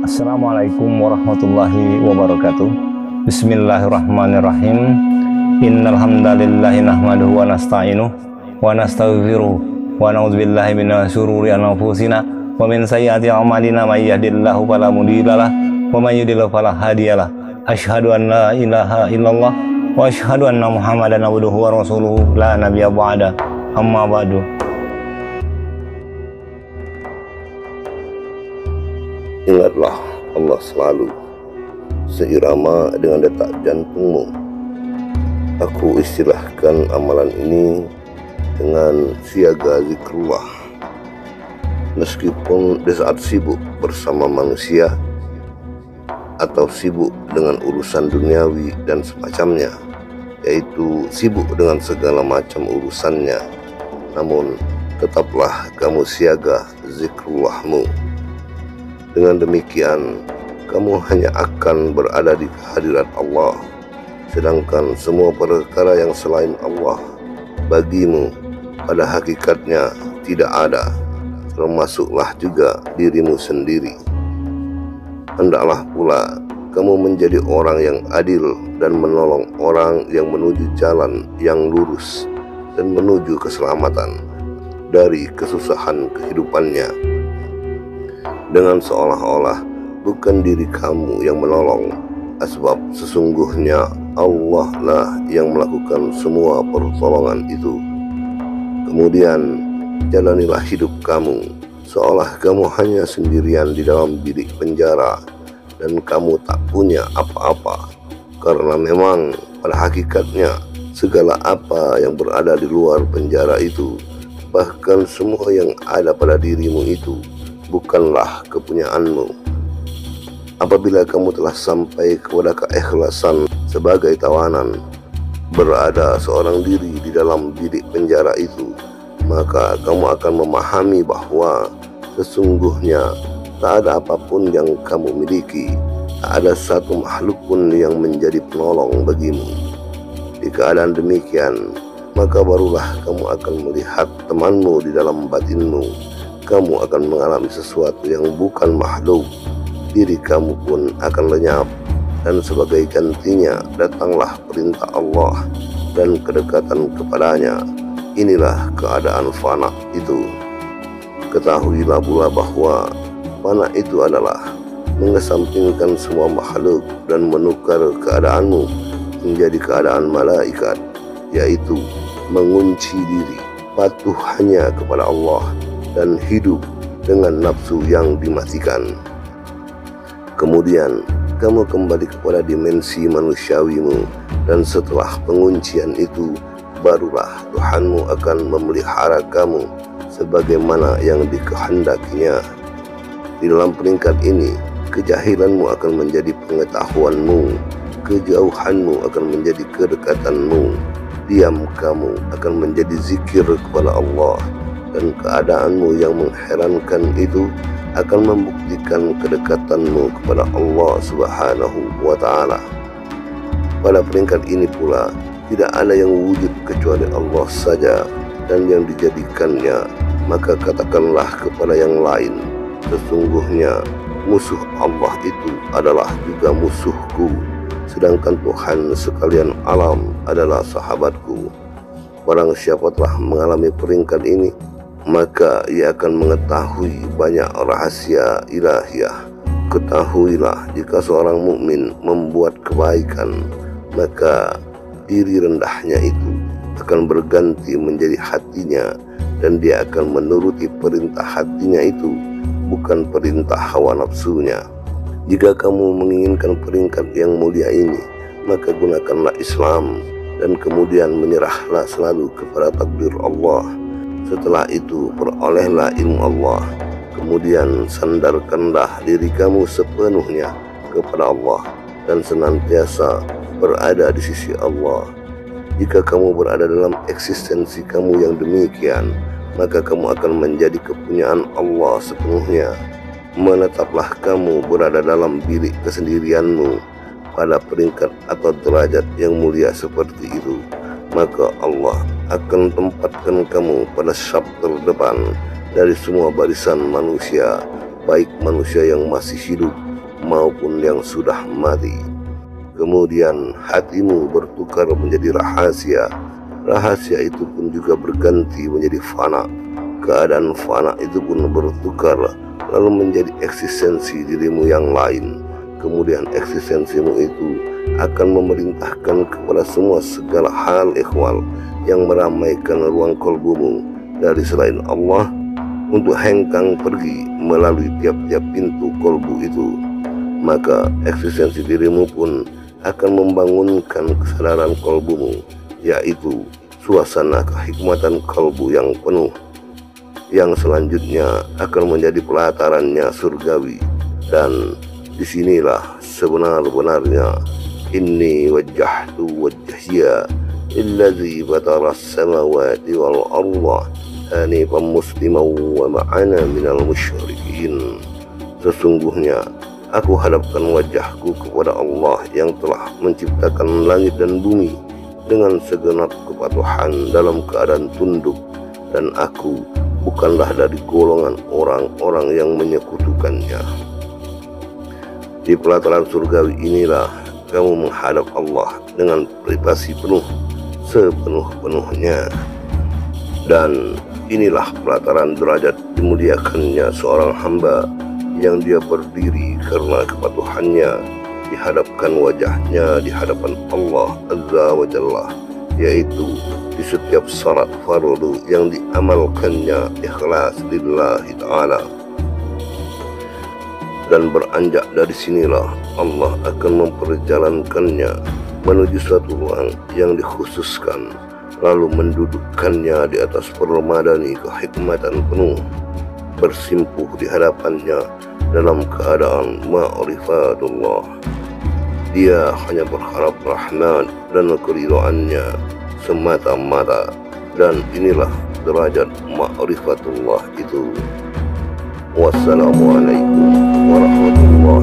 Assalamualaikum warahmatullahi wabarakatuh. Bismillahirrahmanirrahim. Innal hamdalillahi nahmaduhu wa nasta'inuhu wa nastaghfiruh wa na'udzubillahi minasy syururi anfusina wa min sayyiati a'malina may yahdihillahu fala mudhillalah wa may yudhlil fala hadiyalah. Asyhadu an la ilaha illallah wa asyhadu anna Muhammadan abduhu wa rasuluhu la nabiyya ba'da. Amma ba'du. Ingatlah Allah selalu, seirama dengan detak jantungmu. Aku istilahkan amalan ini dengan siaga zikrullah. Meskipun di saat sibuk bersama manusia atau sibuk dengan urusan duniawi dan semacamnya, yaitu sibuk dengan segala macam urusannya, namun tetaplah kamu siaga zikrullahmu. Dengan demikian, kamu hanya akan berada di kehadirat Allah, sedangkan semua perkara yang selain Allah bagimu pada hakikatnya tidak ada, termasuklah juga dirimu sendiri. Hendaklah pula kamu menjadi orang yang adil dan menolong orang yang menuju jalan yang lurus dan menuju keselamatan dari kesusahan kehidupannya, dengan seolah-olah bukan diri kamu yang menolong, sebab sesungguhnya Allah lah yang melakukan semua pertolongan itu. Kemudian jalanilah hidup kamu seolah kamu hanya sendirian di dalam bilik penjara dan kamu tak punya apa-apa, karena memang pada hakikatnya segala apa yang berada di luar penjara itu, bahkan semua yang ada pada dirimu itu, bukanlah kepunyaanmu. Apabila kamu telah sampai kepada keikhlasan sebagai tawanan, berada seorang diri di dalam bilik penjara itu, maka kamu akan memahami bahwa sesungguhnya tak ada apapun yang kamu miliki, tak ada satu makhluk pun yang menjadi penolong bagimu. Di keadaan demikian, maka barulah kamu akan melihat temanmu di dalam batinmu. Kamu akan mengalami sesuatu yang bukan makhluk, diri kamu pun akan lenyap, dan sebagai gantinya datanglah perintah Allah dan kedekatan kepadanya. Inilah keadaan fana itu. Ketahuilah pula bahwa fana itu adalah mengesampingkan semua makhluk dan menukar keadaanmu menjadi keadaan malaikat, yaitu mengunci diri, patuh hanya kepada Allah, dan hidup dengan nafsu yang dimatikan. Kemudian kamu kembali kepada dimensi manusiawimu, dan setelah penguncian itu barulah Tuhanmu akan memelihara kamu sebagaimana yang dikehendakinya. Di dalam peringkat ini, kejahilanmu akan menjadi pengetahuanmu, kejauhanmu akan menjadi kedekatanmu, diam kamu akan menjadi zikir kepada Allah, dan keadaanmu yang mengherankan itu akan membuktikan kedekatanmu kepada Allah Subhanahu wa Ta'ala. Pada peringkat ini pula, tidak ada yang wujud kecuali Allah saja dan yang dijadikannya, maka katakanlah kepada yang lain, sesungguhnya musuh Allah itu adalah juga musuhku, sedangkan Tuhan sekalian alam adalah sahabatku. Barang siapa telah mengalami peringkat ini, maka ia akan mengetahui banyak rahasia ilahiyah. Ketahuilah, jika seorang mukmin membuat kebaikan, maka diri rendahnya itu akan berganti menjadi hatinya, dan dia akan menuruti perintah hatinya itu, bukan perintah hawa nafsunya. Jika kamu menginginkan peringkat yang mulia ini, maka gunakanlah Islam, dan kemudian menyerahlah selalu kepada takdir Allah. Setelah itu perolehlah ilmu Allah, kemudian sandarkanlah diri kamu sepenuhnya kepada Allah, dan senantiasa berada di sisi Allah. Jika kamu berada dalam eksistensi kamu yang demikian, maka kamu akan menjadi kepunyaan Allah sepenuhnya. Menetaplah kamu berada dalam bilik kesendirianmu pada peringkat atau derajat yang mulia seperti itu, maka Allah akan tempatkan kamu pada saf terdepan dari semua barisan manusia, baik manusia yang masih hidup maupun yang sudah mati. Kemudian hatimu bertukar menjadi rahasia. Rahasia itu pun juga berganti menjadi fana. Keadaan fana itu pun bertukar lalu menjadi eksistensi dirimu yang lain. Kemudian eksistensimu itu akan memerintahkan kepada semua segala hal ikhwal yang meramaikan ruang kolbumu dari selain Allah untuk hengkang pergi melalui tiap-tiap pintu kolbu itu. Maka eksistensi dirimu pun akan membangunkan kesadaran kolbumu, yaitu suasana kehikmatan kolbu yang penuh, yang selanjutnya akan menjadi pelatarannya surgawi. Dan disinilah sebenar-benarnya inni wajjahtu wajhiya lillazi fatara as-samawati wal arda hanifan musliman wa ma'ana minal musyrikin. Sesungguhnya aku hadapkan wajahku kepada Allah yang telah menciptakan langit dan bumi dengan segenap kepatuhan dalam keadaan tunduk, dan aku bukanlah dari golongan orang-orang yang menyekutukannya. Di pelataran surgawi inilah kamu menghadap Allah dengan privasi penuh, sepenuh-penuhnya. Dan inilah pelataran derajat dimuliakannya seorang hamba yang dia berdiri karena kepatuhannya, dihadapkan wajahnya di hadapan Allah Azza wa Jalla, yaitu di setiap salat fardu yang diamalkannya ikhlas lillahi ta'ala. Dan beranjak dari sinilah Allah akan memperjalankannya menuju suatu ruang yang dikhususkan, lalu mendudukkannya di atas permadani kehikmatan penuh, bersimpuh di hadapannya dalam keadaan ma'rifatullah. Dia hanya berharap rahmat dan keridhaannya semata-mata, dan inilah derajat ma'rifatullah itu. Wassalamualaikum warahmatullahi